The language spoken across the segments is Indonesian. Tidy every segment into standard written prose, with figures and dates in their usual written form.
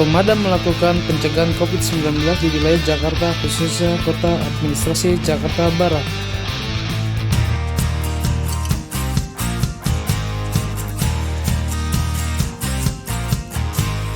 pemadam melakukan pencegahan COVID-19 di wilayah Jakarta, khususnya Kota Administrasi Jakarta Barat.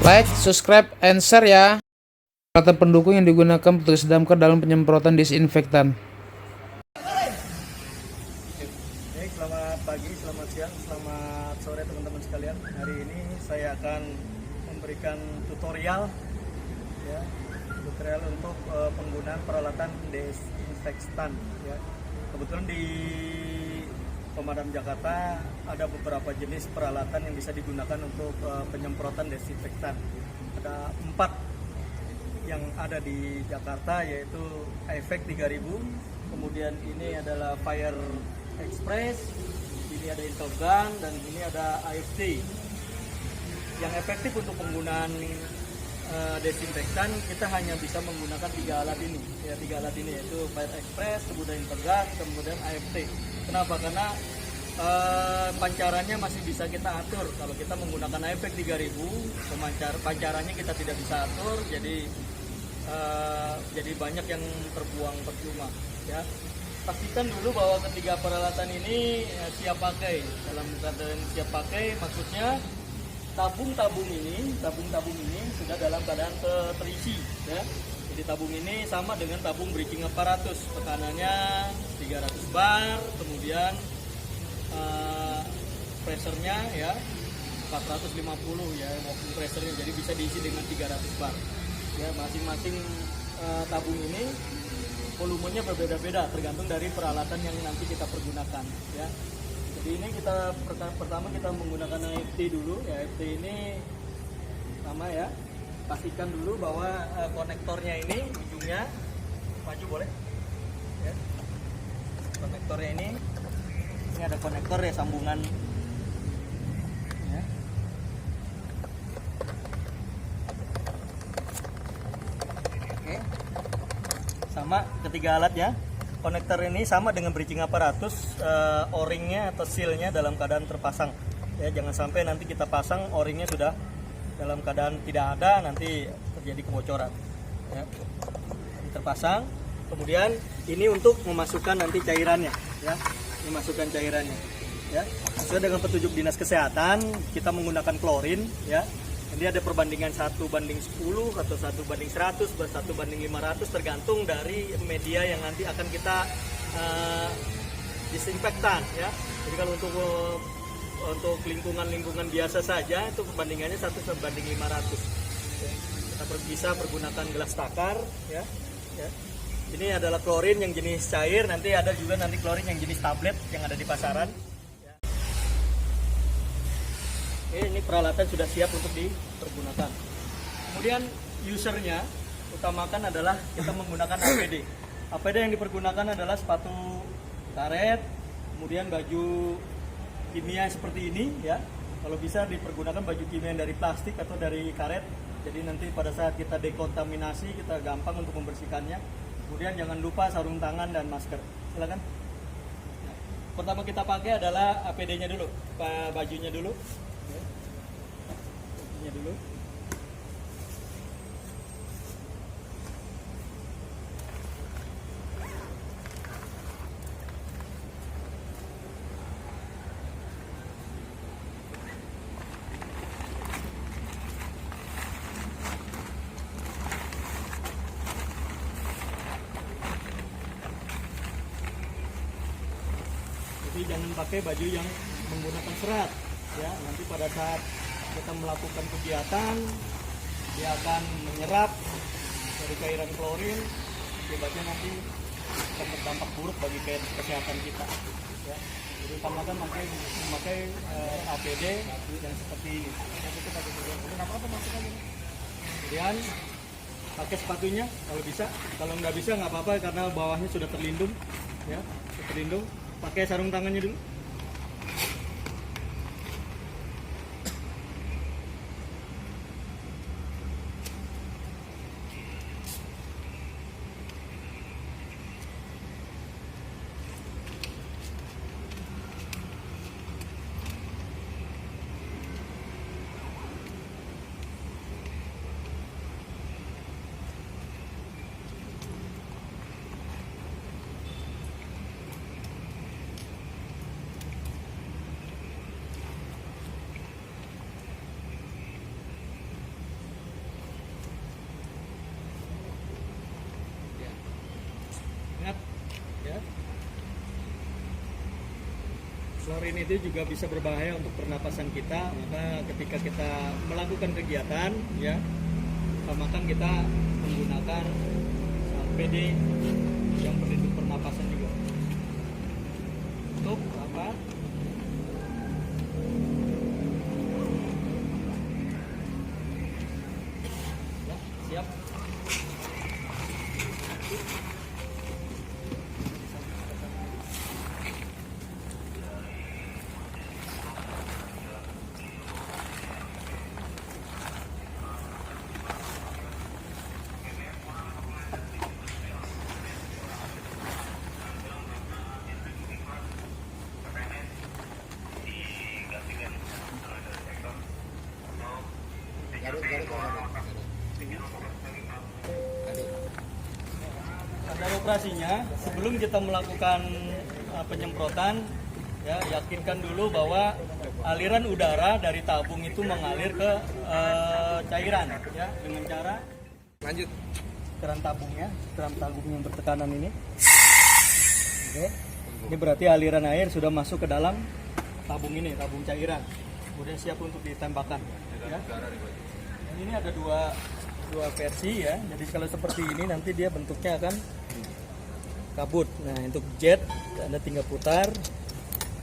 Like, subscribe, and share ya. Kata pendukung yang digunakan petugas damkar dalam penyemprotan disinfektan. Selamat pagi, selamat siang, selamat sore teman-teman sekalian. Hari ini saya akan memberikan tutorial untuk penggunaan peralatan desinfektan ya. Kebetulan di Pemadam Jakarta ada beberapa jenis peralatan yang bisa digunakan untuk penyemprotan desinfektan. Ada 4 yang ada di Jakarta, yaitu Efek 3000, kemudian ini adalah Fire Express, ini ada Intogan, dan ini ada AFT. Yang efektif untuk penggunaan desinfektan, kita hanya bisa menggunakan 3 alat ini, yaitu Fire Express, kemudian Intogan, kemudian AFT. Kenapa? Karena pancarannya masih bisa kita atur. Kalau kita menggunakan Efek 3000, pancarannya kita tidak bisa atur, jadi banyak yang terbuang percuma ya. Pastikan dulu bahwa ketiga peralatan ini siap pakai. Dalam keadaan siap pakai maksudnya tabung-tabung ini sudah dalam keadaan terisi ya. Jadi tabung ini sama dengan tabung breaking apparatus, tekanannya 300 bar, kemudian pressernya ya 450 ya, walking pressernya, jadi bisa diisi dengan 300 bar ya. Masing-masing tabung ini volumenya berbeda-beda tergantung dari peralatan yang nanti kita pergunakan ya. Jadi ini pertama kita menggunakan AFT dulu ya. AFT ini sama ya, pastikan dulu bahwa konektornya ini ujungnya maju boleh ya. Konektornya ini ada konektor ya, sambungan ya. Oke, sama ketiga alatnya. Konektor ini sama dengan bridging apparatus, o-ringnya atau sealnya dalam keadaan terpasang ya. Jangan sampai nanti kita pasang o-ringnya sudah dalam keadaan tidak ada, nanti terjadi kebocoran ya. Ini terpasang. Kemudian ini untuk memasukkan nanti cairannya ya. Ini masukkan cairannya ya. Sesuai dengan petunjuk Dinas Kesehatan, kita menggunakan klorin ya. Ini ada perbandingan 1:10 atau 1:100, 1:500, tergantung dari media yang nanti akan kita disinfektan ya. Jadi kalau untuk lingkungan biasa saja itu perbandingannya 1:500 ya. Kita bisa pergunakan gelas takar ya. Ini adalah klorin yang jenis cair, nanti ada juga klorin yang jenis tablet yang ada di pasaran. Ini peralatan sudah siap untuk dipergunakan. Kemudian usernya utamakan adalah kita menggunakan APD. APD yang dipergunakan adalah sepatu karet, kemudian baju kimia seperti ini ya. Kalau bisa dipergunakan baju kimia dari plastik atau dari karet. Jadi nanti pada saat kita dekontaminasi kita gampang untuk membersihkannya. Kemudian jangan lupa sarung tangan dan masker. Silakan. Pertama kita pakai adalah APD-nya dulu, bajunya dulu. Bajunya dulu. Jadi jangan pakai baju yang menggunakan serat ya. Nanti pada saat kita melakukan kegiatan dia akan menyerap dari cairan klorin, akibatnya nanti akan berdampak buruk bagi kesehatan kita ya. Jadi utamakan memakai APD yang seperti ini. Kemudian pakai sepatunya kalau bisa, kalau nggak bisa nggak apa-apa karena bawahnya sudah terlindung ya, terlindung. Pakai sarung tangannya dulu. Klorin itu juga bisa berbahaya untuk pernapasan kita, maka ketika kita melakukan kegiatan ya, utamakan kita menggunakan APD yang pelindung pernapasan juga. Untuk apa? Ya, siap. Pada operasinya, sebelum kita melakukan penyemprotan, ya yakinkan dulu bahwa aliran udara dari tabung itu mengalir ke cairan, ya dengan cara Lanjut. keran tabung yang bertekanan ini. Oke. Ini berarti aliran air sudah masuk ke dalam tabung ini, tabung cairan. Kemudian siap untuk ditembakkan. Ya. Ini ada dua versi ya. Jadi kalau seperti ini nanti dia bentuknya akan kabut. Nah untuk jet Anda tinggal putar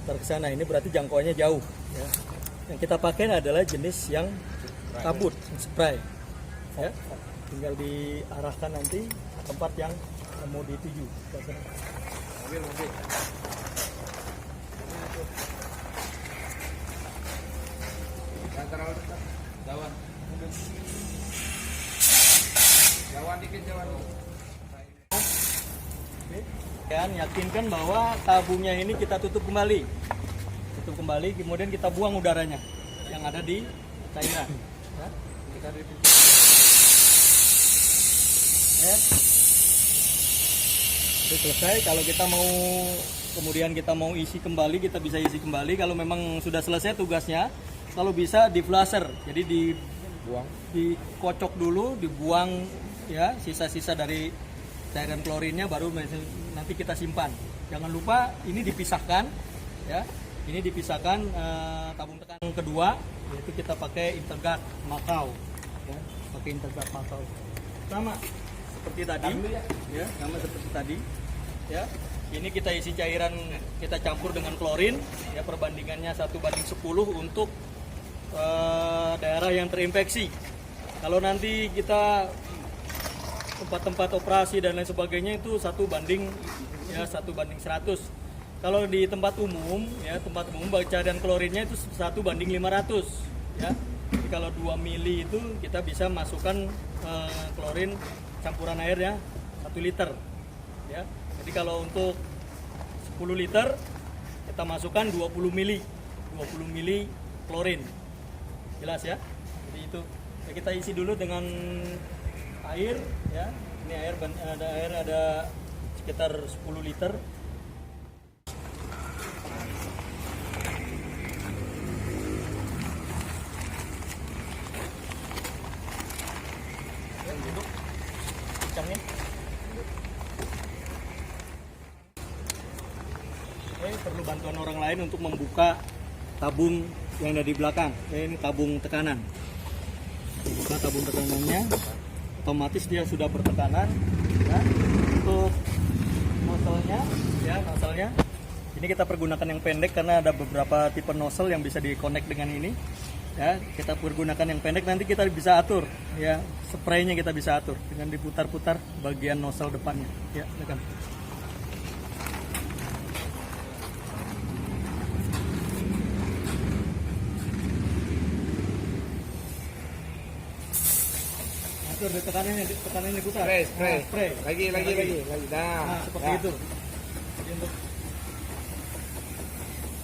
ke sana. Ini berarti jangkauannya jauh. Ya. Yang kita pakai adalah jenis yang kabut, spray. Ya. Tinggal diarahkan nanti ke tempat yang mau dituju. Mobil. Antara Jawan. Jawan dikit Jawan. Dan yakinkan bahwa tabungnya ini kita tutup kembali. Kemudian kita buang udaranya yang ada di cairan. Ya. Kita ya. Sudah selesai. Kalau kita mau isi kembali, kita bisa isi kembali. Kalau memang sudah selesai tugasnya, kalau bisa di flusher, jadi dikocok dulu, dibuang ya sisa-sisa dari cairan klorinnya, baru nanti kita simpan. Jangan lupa ini dipisahkan, ya. Ini dipisahkan tabung tekanan kedua, yaitu kita pakai Interguard Macau, ya. Pakai Interguard Macau. Sama seperti tadi, ya, sama seperti tadi, ya. Ini kita isi cairan, kita campur dengan klorin, ya perbandingannya 1:10 untuk daerah yang terinfeksi. Kalau nanti kita tempat-tempat operasi dan lain sebagainya itu 1:100. Kalau di tempat umum cairan klorinnya itu 1:500 ya. Jadi kalau 2 mili itu kita bisa masukkan klorin campuran airnya 1 liter ya. Jadi kalau untuk 10 liter kita masukkan 20 mili klorin. Jelas ya. Jadi itu ya, kita isi dulu dengan air ya. Ini air ada sekitar 10 liter. Ya, duduk. Kencangnya. Perlu bantuan orang lain untuk membuka tabung yang ada di belakang. Ini tabung tekanan. Buka tabung tekanannya, otomatis dia sudah bertekanan. Ya. Untuk nozzle-nya, ini kita pergunakan yang pendek karena ada beberapa tipe nozzle yang bisa di-connect dengan ini. Ya, kita pergunakan yang pendek, nanti kita bisa atur. Ya, spraynya kita bisa atur dengan diputar-putar bagian nozzle depannya. Ya, tekan. Tekanannya diputar. Spray. Lagi. Nah, seperti itu. Jadi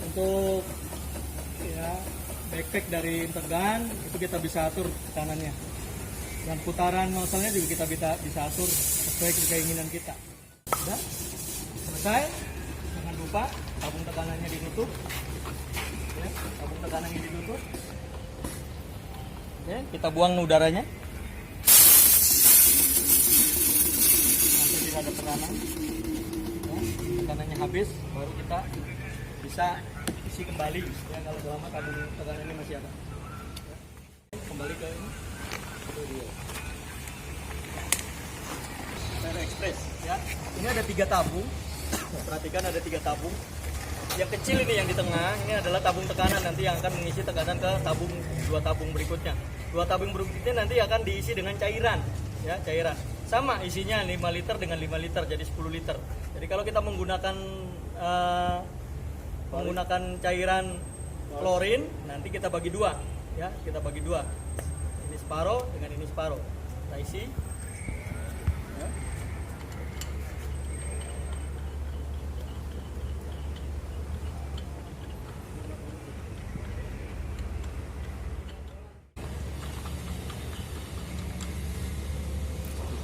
untuk ya backpack dari Intergun itu kita bisa atur tekanannya. Dan putaran nozzle-nya juga kita bisa atur sesuai keinginan kita. Sudah selesai. Jangan lupa tabung tekanannya ditutup. Ya, tabung tekanannya ditutup. Ya, kita buang udaranya. Ada tekanan, ya, tekanannya habis, baru kita bisa isi kembali ya kalau selama tabung tekanan ini masih ada. Kembali ke ini. Itu dia. Air Express ya. Ini ada 3 tabung. Perhatikan ada 3 tabung. Yang kecil ini yang di tengah ini adalah tabung tekanan, nanti yang akan mengisi tekanan ke tabung 2 tabung berikutnya. 2 tabung berikutnya nanti akan diisi dengan cairan ya, cairan. Sama isinya 5 liter dengan 5 liter jadi 10 liter. Jadi kalau kita menggunakan cairan klorin nanti kita bagi 2 ya, kita bagi 2. Ini separuh dengan ini separuh. Kita isi ya.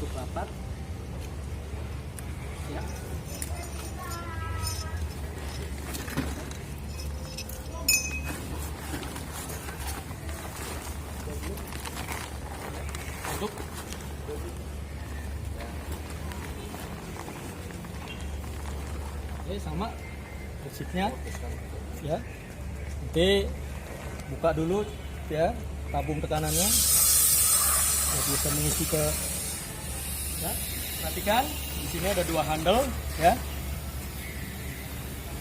Tutup rapat ya. Tutup. Oke, sama prinsipnya ya. Nanti buka dulu ya tabung tekanannya biar bisa mengisi ke ya. Perhatikan di sini ada 2 handle ya.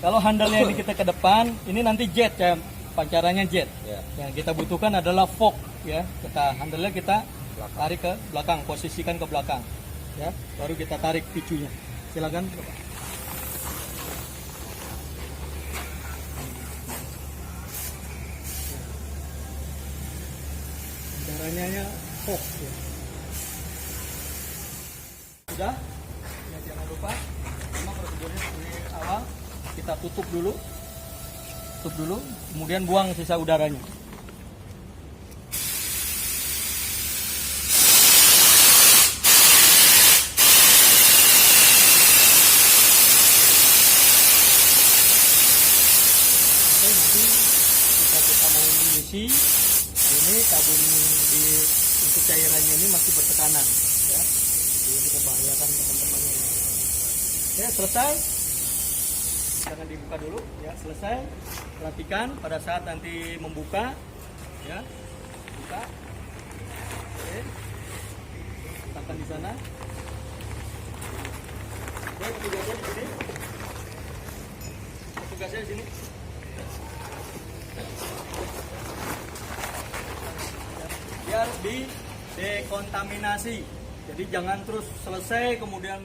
Kalau handle-nya ini kita ke depan, ini nanti jet ya, pancarannya jet. Ya. Yang kita butuhkan adalah fork ya. Handle-nya kita tarik ke belakang, posisikan ke belakang ya. Baru kita tarik picunya. Silakan Bapak. Caranya fork ya. Sudah? Ya, jangan lupa sama prosedurnya seperti awal, kita tutup dulu, kemudian buang sisa udaranya. Oke, nanti kita mau mengisi ini tabung untuk cairannya ini masih bertekanan ya. Jadi kita bahayakan teman-teman ini. Ya, selesai. Jangan dibuka dulu ya, selesai. Perhatikan pada saat nanti membuka ya. Buka. Oke. Letakkan di sana. Oke, petugasnya di sini. Petugasnya di sini. Dia harus didekontaminasi. Jadi jangan terus selesai kemudian